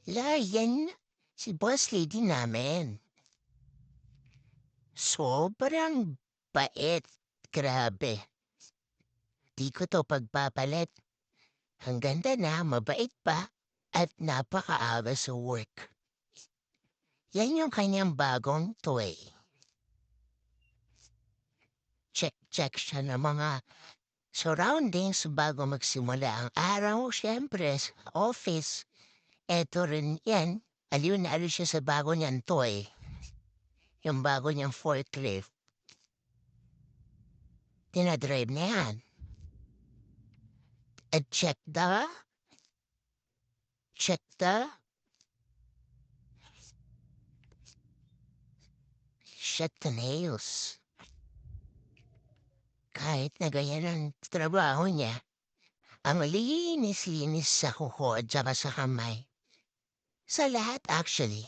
Yan si boss lady namin. Sobrang bait, grabe. Di ko 'to pagpapalit. Ang ganda na, mabait pa, at napakaaga sa work. Yan yung kanyang bagong toy. Check-check siya ng mga surroundings bago magsimula ang araw. Siyempre sa office, eto rin yan, aliw na aliw siya sa bago niyang toy, yung bago niyang forklift. Tina-drive na yan. At check the shut the nails. Kahit na ganyan ang trabaho niya, ang linis-linis sa kuko at saka sa kamay. Sa lahat actually.